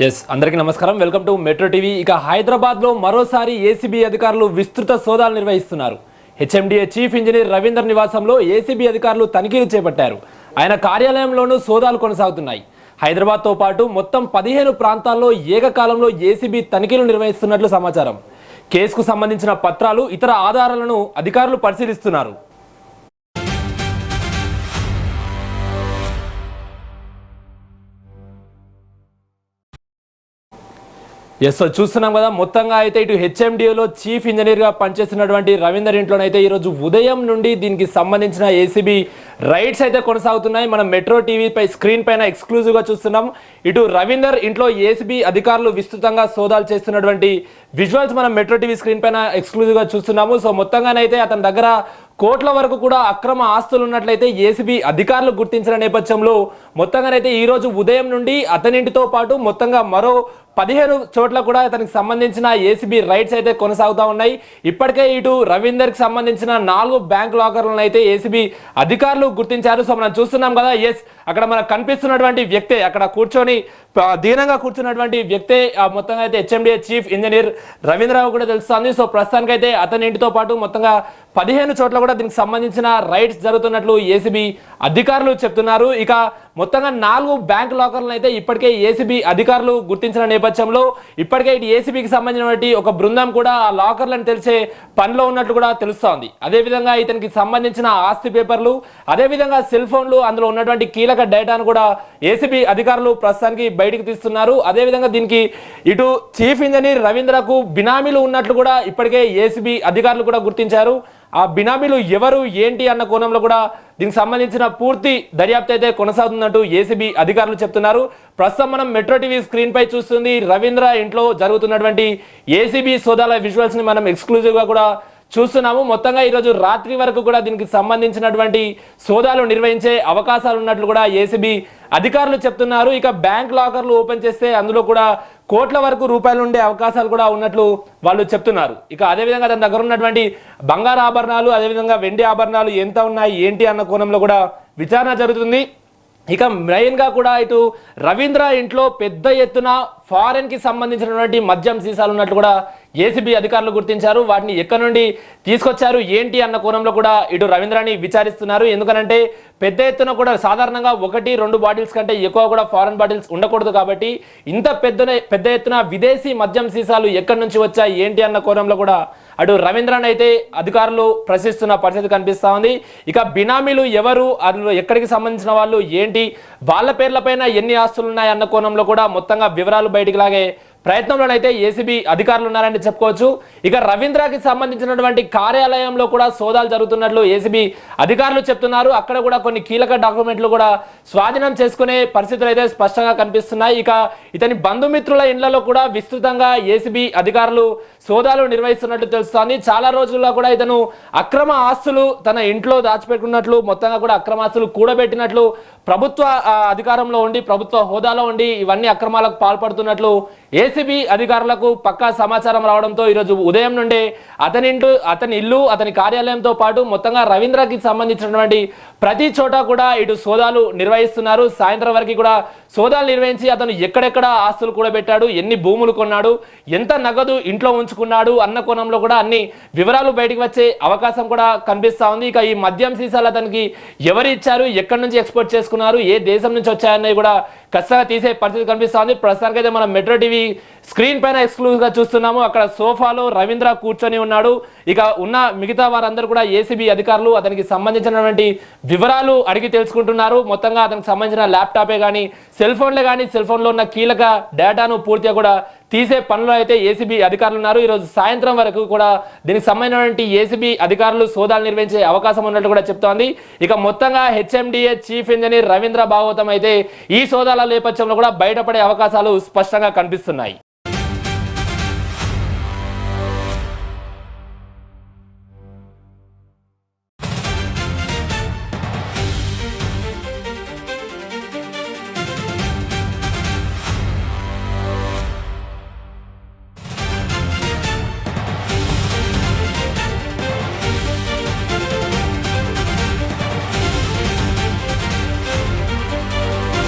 అందరికీ నమస్కారం. Welcome to metro TV. ఇక హైదరాబాద్లో మరోసారి ఏసీబీ అధికారులు విస్తృత సోదాలు నిర్వహిస్తున్నారు. హెచ్ఎండిఏ చీఫ్ ఇంజనీర్ రవీందర్ నివాసంలో ఏసీబీ అధికారులు తనిఖీలు చేపట్టారు. ఆయన కార్యాలయంలోనూ సోదాలు కొనసాగుతున్నాయి. హైదరాబాద్తో పాటు మొత్తం 15 ప్రాంతాల్లో ఏకకాలంలో ఏసీబీ తనిఖీలు నిర్వహిస్తున్నట్లు సమాచారం. కేసుకు సంబంధించిన పత్రాలు, ఇతర ఆధారాలను అధికారులు పరిశీలిస్తున్నారు. చూస్తున్నాం కదా, మొత్తంగా అయితే ఇటు హెచ్ఎండిఏలో చీఫ్ ఇంజనీర్గా పనిచేస్తున్నటువంటి రవీందర్ ఇంట్లోనైతే ఈరోజు ఉదయం నుండి దీనికి సంబంధించిన ఏసీబీ రైడ్స్ అయితే కొనసాగుతున్నాయి. మనం మెట్రో టీవీపై స్క్రీన్ పైన ఎక్స్క్లూజివ్గా చూస్తున్నాం. ఇటు రవీందర్ ఇంట్లో ఏసీబీ అధికారులు విస్తృతంగా సోదాలు చేస్తున్నటువంటి విజువల్స్ మనం మెట్రో టీవీ స్క్రీన్ పైన ఎక్స్క్లూజివ్గా చూస్తున్నాము. సో మొత్తంగానైతే అతని దగ్గర కోట్ల వరకు కూడా అక్రమ ఆస్తులు ఉన్నట్లయితే ఏసీబీ అధికారులు గుర్తించిన నేపథ్యంలో మొత్తంగానైతే ఈరోజు ఉదయం నుండి అతనింటితో పాటు మొత్తంగా మరో 15 చోట్ల కూడా అతనికి సంబంధించిన ఏసీబీ రైడ్స్ అయితే కొనసాగుతూ ఉన్నాయి. ఇప్పటికే ఇటు రవీందర్కి సంబంధించిన 4 బ్యాంక్ లాకర్లను అయితే ఏసీబీ అధికారులు గుర్తించారు. సో మనం చూస్తున్నాం కదా, అక్కడ మనకు కనిపిస్తున్నటువంటి వ్యక్తే, అక్కడ కూర్చొని దీనంగా కూర్చున్నటువంటి వ్యక్తే మొత్తంగా అయితే హెచ్ఎండిఏ చీఫ్ ఇంజనీర్ రవీంద్రరావు కూడా తెలుస్తుంది. సో ప్రస్తుతానికైతే అతని ఇంటితో పాటు మొత్తంగా 15 చోట్ల కూడా దీనికి సంబంధించిన రైడ్స్ జరుగుతున్నట్లు ఏసీబీ అధికారులు చెప్తున్నారు. ఇక మొత్తంగా 4 బ్యాంక్ లాకర్లను అయితే ఇప్పటికే ఏసీబీ అధికారులు గుర్తించిన నేపథ్యంలో ఇప్పటికే ఇటు ఏసీబీకి సంబంధించినటువంటి ఒక బృందం కూడా ఆ లాకర్లను తెలిసే పనిలో ఉన్నట్లు కూడా తెలుస్తోంది. అదేవిధంగా ఇతనికి సంబంధించిన ఆస్తి పేపర్లు, అదేవిధంగా సెల్ ఫోన్లు, అందులో ఉన్నటువంటి కీలక డేటాను కూడా ఏసీబీ అధికారులు ప్రస్తుతానికి బయటకు తీస్తున్నారు. అదేవిధంగా దీనికి ఇటు చీఫ్ ఇంజనీర్ రవీంద్రకు బినామీలు ఉన్నట్లు కూడా ఇప్పటికే ఏసీబీ అధికారులు కూడా గుర్తించారు. ఆ బినామీలు ఎవరు ఏంటి అన్న కోణంలో కూడా దీనికి సంబంధించిన పూర్తి దర్యాప్తు అయితే కొనసాగుతున్నట్టు ఏసీబీ అధికారులు చెప్తున్నారు. ప్రస్తుతం మనం మెట్రో టీవీ స్క్రీన్ పై చూస్తుంది రవీంద్ర ఇంట్లో జరుగుతున్నటువంటి ఏసీబీ సోదాల విజువల్స్ ని మనం ఎక్స్క్లూజివ్గా కూడా చూస్తున్నాము. మొత్తంగా ఈరోజు రాత్రి వరకు కూడా దీనికి సంబంధించినటువంటి సోదాలు నిర్వహించే అవకాశాలు ఉన్నట్లు కూడా ఏసీబీ అధికారులు చెప్తున్నారు. ఇక బ్యాంక్ లాకర్లు ఓపెన్ చేస్తే అందులో కూడా కోట్ల వరకు రూపాయలు ఉండే అవకాశాలు కూడా ఉన్నట్లు వాళ్ళు చెప్తున్నారు. ఇక అదేవిధంగా తన దగ్గర ఉన్నటువంటి బంగారు ఆభరణాలు, అదేవిధంగా వెండి ఆభరణాలు ఎంత ఉన్నాయి ఏంటి అన్న కోణంలో కూడా విచారణ జరుగుతుంది. ఇక మెయిన్గా కూడా ఇటు రవీంద్ర ఇంట్లో పెద్ద ఎత్తున ఫారెన్కి సంబంధించినటువంటి మద్యం సీసాలు ఉన్నట్లు కూడా ఏసీబీ అధికారులు గుర్తించారు. వాటిని ఎక్కడి నుండి తీసుకొచ్చారు ఏంటి అన్న కోణంలో కూడా ఇటు రవీంద్రాని విచారిస్తున్నారు. ఎందుకనంటే పెద్ద ఎత్తున కూడా సాధారణంగా 1-2 బాటిల్స్ కంటే ఎక్కువ కూడా ఫారెన్ బాటిల్స్ ఉండకూడదు. కాబట్టి ఇంత పెద్ద ఎత్తున విదేశీ మద్యం సీసాలు ఎక్కడి నుంచి వచ్చాయి ఏంటి అన్న కోణంలో కూడా అటు రవీంద్రాన్ని అయితే అధికారులు ప్రశ్నిస్తున్న పరిస్థితి కనిపిస్తూ ఉంది. ఇక బినామీలు ఎవరు, అందులో ఎక్కడికి సంబంధించిన వాళ్ళు ఏంటి, వాళ్ళ పేర్లపైన ఎన్ని ఆస్తులు ఉన్నాయి అన్న కోణంలో కూడా మొత్తంగా వివరాలు బయటికి లాగే ప్రయత్నంలోనైతే ఏసీబీ అధికారులు ఉన్నారని చెప్పుకోవచ్చు. ఇక రవీంద్రకి సంబంధించినటువంటి కార్యాలయంలో కూడా సోదాలు జరుగుతున్నట్లు ఏసీబీ అధికారులు చెప్తున్నారు. అక్కడ కూడా కొన్ని కీలక డాక్యుమెంట్లు కూడా స్వాధీనం చేసుకునే పరిస్థితులు అయితే స్పష్టంగా కనిపిస్తున్నాయి. ఇక ఇతని బంధుమిత్రుల ఇళ్లలో కూడా విస్తృతంగా ఏసీబీ అధికారులు సోదాలు నిర్వహిస్తున్నట్లు తెలుస్తోంది. చాలా రోజుల్లో కూడా ఇతను అక్రమ ఆస్తులు తన ఇంట్లో దాచిపెట్టుకున్నట్లు, మొత్తంగా కూడా అక్రమ ఆస్తులు కూడబెట్టినట్లు, ప్రభుత్వ అధికారంలో ఉండి ప్రభుత్వ హోదాలో ఉండి ఇవన్నీ అక్రమాలకు పాల్పడుతున్నట్లు ఏసీబీ అధికారులకు పక్కా సమాచారం రావడంతో ఈరోజు ఉదయం నుండే అతని ఇల్లు, అతని కార్యాలయంతో పాటు మొత్తంగా రవీంద్రకి సంబంధించినటువంటి ప్రతి చోట కూడా ఇటు సోదాలు నిర్వహిస్తున్నారు. సాయంత్రం వరకు కూడా సోదాలు నిర్వహించి అతను ఎక్కడెక్కడ ఆస్తులు కూడబెట్టాడు, ఎన్ని భూములు కొన్నాడు, ఎంత నగదు ఇంట్లో ఉంచుకున్నాడు అన్న కోణంలో కూడా అన్ని వివరాలు బయటకు వచ్చే అవకాశం కూడా కనిపిస్తూ ఉంది. ఇక ఈ మద్యం సీసాలు అతనికి ఎవరు ఇచ్చారు, ఎక్కడి నుంచి ఎక్స్పోర్ట్ చేసుకున్నారు, ఏ దేశం నుంచి వచ్చాయన్నది కూడా ఖచ్చితంగా తీసే పరిస్థితి కనిపిస్తూ ఉంది. ప్రస్తుతానికి అయితే మనం మెట్రో టీవీ స్క్రీన్ పైన ఎక్స్క్లూజివ్గా చూస్తున్నాము. అక్కడ సోఫాలో రవీంద్ర కూర్చొని ఉన్నాడు. ఇక ఉన్న మిగతా వారందరూ కూడా ఏసీబీ అధికారులు అతనికి సంబంధించినటువంటి వివరాలు అడిగి తెలుసుకుంటున్నారు. మొత్తంగా అతనికి సంబంధించిన ల్యాప్టాపే కానీ సెల్ ఫోన్లే కానీ సెల్ ఫోన్లో ఉన్న కీలక డేటాను పూర్తిగా కూడా తీసే పనిలో అయితే ఏసీబీ అధికారులు ఉన్నారు. ఈరోజు సాయంత్రం వరకు కూడా దీనికి సంబంధించినటువంటి ఏసీబీ అధికారులు సోదాలు నిర్వహించే అవకాశం ఉన్నట్లు కూడా చెప్తోంది. ఇక మొత్తంగా HMDA chief engineer Ravindra Bhagavatam అయితే ఈ సోదాల నేపథ్యంలో కూడా బయటపడే అవకాశాలు స్పష్టంగా కనిపిస్తున్నాయి.